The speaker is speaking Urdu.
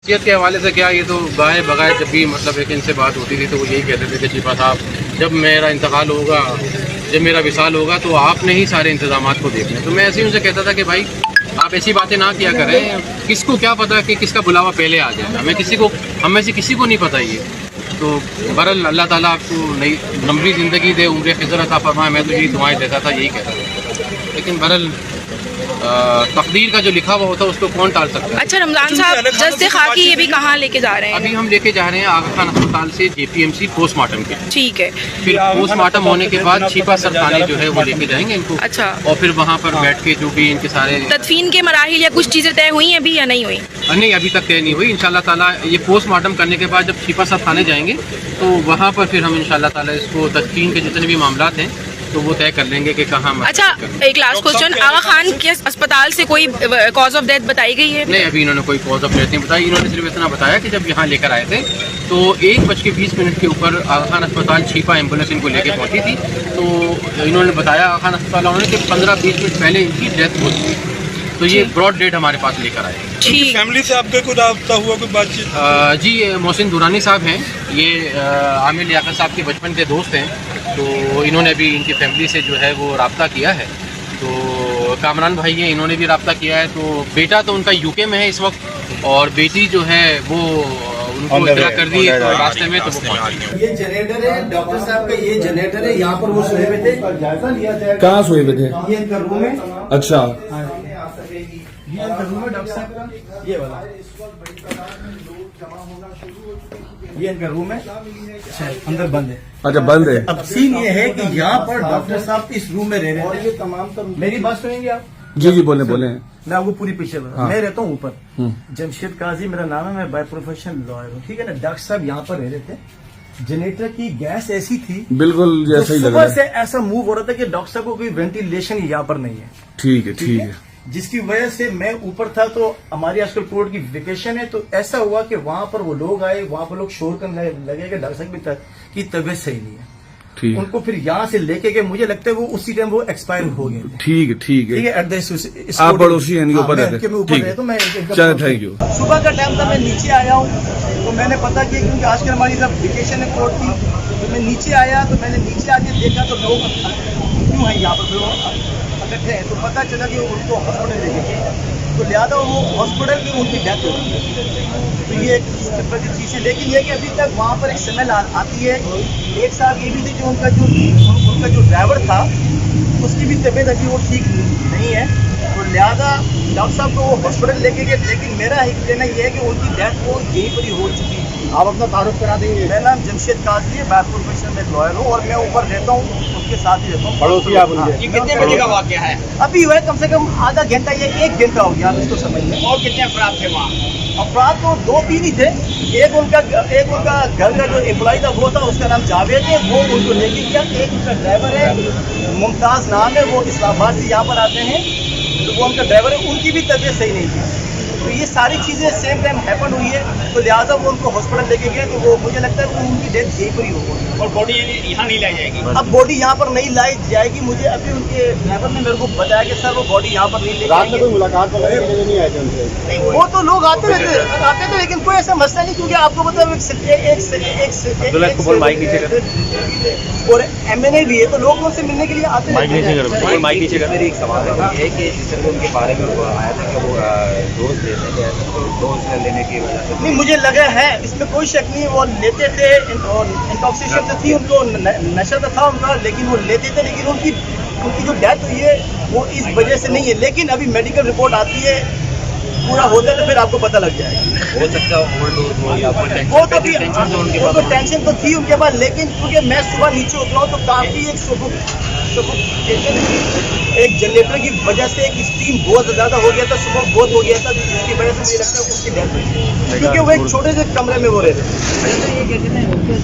کے حوالے سے کیا، یہ تو گائے بغائے جب بھی مطلب ایک ان سے بات ہوتی تھی تو وہ یہی کہتے تھے کہ چیپا صاحب جب میرا انتقال ہوگا، جب میرا وصال ہوگا تو آپ نے ہی سارے انتظامات کو دیکھنا ہے۔ تو میں ایسے ہی ان سے کہتا تھا کہ بھائی آپ ایسی باتیں نہ کیا کریں، کس کو کیا پتہ کہ کس کا بلاوا پہلے آ جائے گا، ہم میں سے کسی کو نہیں پتہ یہ۔ تو بہرحال اللہ تعالیٰ آپ کو نئی لمبی زندگی دے، عمر خضر عطا فرمائے، میں تو یہی دعائیں دیتا تھا، یہی کہتا تھا، لیکن بہرحال تقدیر کا جو لکھا ہوا ہوتا ہے اس کو کون ٹال سکتا ہے۔ اچھا رمضان صاحب، جسد خاکی یہ بھی کہاں لے کے جا رہے ہیں؟ ابھی ہم لے کے جا رہے ہیں آغا خان اسپتال سے JPMC پوسٹ مارٹم کے۔ ٹھیک ہے، پھر پوسٹ مارٹم ہونے کے بعد چھیپا سر تھانے جو ہے وہ لے کے جائیں گے ان کو، اچھا، اور پھر وہاں پر بیٹھ کے جو بھی ان کے سارے تدفین کے مراحل یا کچھ چیزیں طے ہوئی ہیں ابھی یا نہیں ہوئی؟ نہیں ابھی تک طے نہیں ہوئی، انشاءاللہ تعالیٰ یہ پوسٹ مارٹم کرنے کے بعد جب چھیپا صاحب تھانے جائیں گے تو وہاں پر پھر ہم انشاءاللہ تعالیٰ اس کو تدفین کے جتنے بھی معاملات ہیں تو وہ طے کر لیں گے کہ کہاں۔ اچھا ایک لاسٹ کوسچن، آغا خان کے اسپتال سے کوئی کاز آف ڈیتھ بتائی گئی ہے؟ نہیں ابھی انہوں نے کوئی کاز آف ڈیتھ نہیں بتایا، انہوں نے صرف اتنا بتایا کہ جب یہاں لے کر آئے تھے تو 1:20 کے اوپر آغا خان اسپتال چھیپا ایمبولینس ان کو لے کے پہنچی تھی، تو انہوں نے بتایا آغا خان اسپتال والوں نے کہ 15-20 منٹ پہلے ان کی ڈیتھ ہو چکی ہے، تو یہ براڈ ڈیٹ ہمارے پاس لے کر آئے۔ ٹھیک، فیملی سے آپ کا کوئی رابطہ ہوا، کوئی بات چیت؟ جی محسن دورانی صاحب ہیں، یہ عامر لیاقت صاحب کے بچپن کے دوست ہیں، تو انہوں نے بھی ان کی فیملی سے جو ہے وہ رابطہ کیا ہے، تو کامران بھائی ہیں انہوں نے بھی رابطہ کیا ہے، تو بیٹا تو ان کا UK میں ہے اس وقت، اور بیٹی جو ہے وہ ان کو اطلاع کر دی تو راستے میں تو وہ پہنچ گئی۔ یہ جنریٹر ہے ڈاکٹر صاحب کا، یہ جنریٹر ہے، یہاں پر وہ سوئے ہوئے تھے، جائزہ لیا جائے۔ کہاں سوئے ہوئے تھے؟ یہ ان کا روم ہے۔ اچھا، یہ ان کا روم ہے ڈاکٹر صاحب کا، یہ والا یہ ان کا روم ہے، اندر بند ہے۔ اچھا بند ہے۔ اب سین یہ ہے کہ یہاں پر ڈاکٹر صاحب اس روم میں رہ رہے تھے۔ میری بات سنیں گے آپ؟ جی بولیں۔ میں آپ کو پوری پیچھے بتا، میں رہتا ہوں اوپر، جمشید قاضی میرا نام ہے، میں بائی پروفیشن لائر ہوں، ٹھیک ہے نا۔ ڈاکٹر صاحب یہاں پر رہ رہے تھے، جنریٹر کی گیس ایسی تھی بالکل جیسا ہی لگ رہا صبح ہے۔ سے ایسا موو ہو رہا تھا کہ ڈاکٹر صاحب کو کوئی وینٹیلیشن یہاں پر نہیں ہے، ٹھیک ہے۔ جس کی وجہ سے میں اوپر تھا، تو ہماری آج کل کورٹ کی ویکیشن ہے، تو ایسا ہوا کہ وہاں پر وہ لوگ آئے، وہاں پر لوگ شور کرنے لگے کہ ڈاکٹر صاحب کی طبیعت صحیح نہیں ہے، ان کو پھر یہاں سے لے کے گئے، مجھے لگتا ہے وہ اسی ٹائم وہ ایکسپائر ہو گئے تھے۔ ٹھیک ہے۔ ایٹ آپ پڑوسی ہیں ان کے اوپر رہتے ہیں؟ اوپر رہتا ہوں میں۔ چلے تھینک یو۔ صبح کا ٹائم تھا، میں نیچے آیا ہوں، تو میں نے پتا کیا کیونکہ آج کل ہماری طرف ویکیشن ہے کورٹ کی، تو میں نیچے آیا، تو میں نے نیچے آ کے دیکھا تو لوگ کیوں ہیں یہاں پر اکٹھے ہیں، تو پتا چلا کہ ان کو ہاسپٹل لے کے گئے، تو لہٰذا وہ ہاسپٹل کی ان کی ڈیتھ ہو گئی ہے، تو یہ ایک اس طرح کی چیز ہے۔ لیکن یہ کہ ابھی تک وہاں پر ایک سمیل آتی ہے۔ ایک صاحب یہ بھی تھے جو ان کا جو ڈرائیور تھا اس کی بھی طبیعت ابھی وہ ٹھیک نہیں ہے، تو لہٰذا ڈاکٹر صاحب کو وہ ہاسپٹل لے کے گئے، لیکن میرا ایک کہنا یہ ہے کہ ان کی ڈیتھ وہ یہیں پر ہی ہو چکی ہے۔ آپ اپنا تعارف کرا دیں گے؟ میرا نام جمشید قاضی ہے، بائی پروفیشن میں لائر ہوں، اور میں اوپر رہتا ہوں، اس کے ساتھ ہی رہتا ہوں۔ پڑوسی آپ ان کے؟ یہ کتنے بجے کا واقعہ ہے؟ ابھی ہوا ہے کم سے کم آدھا گھنٹہ یا 1 گھنٹہ ہو گیا، آپ اس کو سمجھ لیں۔ اور کتنے افراد تھے وہاں؟ افراد تو 2-3 ہی تھے، ایک ان کا گھر کا جو امپلائی تھا وہ تھا، اس کا نام جاوید ہے، وہ ان کو لے کے گیا۔ ایک ان کا ڈرائیور ہے، ممتاز نام ہے، وہ اسلام آباد سے یہاں پر آتے ہیں، تو وہ ان کا ڈرائیور ہے، ان کی بھی طبیعت صحیح نہیں تھی، تو یہ ساری چیزیں سیم ٹائم ہیپن ہوئی ہے، تو لہٰذا وہ ان کو ہاسپٹل لے کے گئے، تو وہ مجھے لگتا ہے کہ ان کی ڈیتھ یہیں پر ہی ہوگی۔ اور باڈی یہاں نہیں لائی جائے گی؟ اب باڈی یہاں پر نہیں لائی جائے گی، مجھے ابھی ان کے ڈرائیور نے میرے کو بتایا کہ سر وہ باڈی یہاں پر نہیں لے جائیں گے۔ ملاقات وغیرہ نہیں آئے تھے ان سے؟ وہ تو لوگ آتے تھے، لیکن کوئی ایسا مسئلہ نہیں، کیونکہ آپ کو پتا اور MNA بھی ہے، تو لوگ ان سے ملنے کے لیے آتے ہیں۔ میری ایک سوال ہے کہ جس طرح ان کے بارے میں آیا تھا کہ وہ ڈوز لینے کی وجہ سے، نہیں مجھے لگا ہے اس میں کوئی شک نہیں، وہ لیتے تھے، انٹاکسیشن تھی ان کو، نشہ تو تھا ان کا، لیکن وہ لیتے تھے، لیکن ان کی جو ڈیتھ ہوئی ہے وہ اس وجہ سے نہیں ہے، لیکن ابھی میڈیکل رپورٹ آتی ہے، پورا ہوتا ہے تو پھر آپ کو پتہ لگ جائے گا۔ ہو سکتا ہے اوور ڈوز ہو یا وہ تو ٹینشن تو تھی ان کے پاس، لیکن کیونکہ میں صبح نیچے اترا ہوں تو کافی ایک جنریٹر کی وجہ سے ایک اسٹیم بہت زیادہ ہو گیا تھا، صبح بہت ہو گیا تھا، جس کی وجہ سے مجھے لگتا ہے اس کی ڈیتھ ہوئی، کیونکہ وہ ایک چھوٹے سے کمرے میں وہ رہتے تھے۔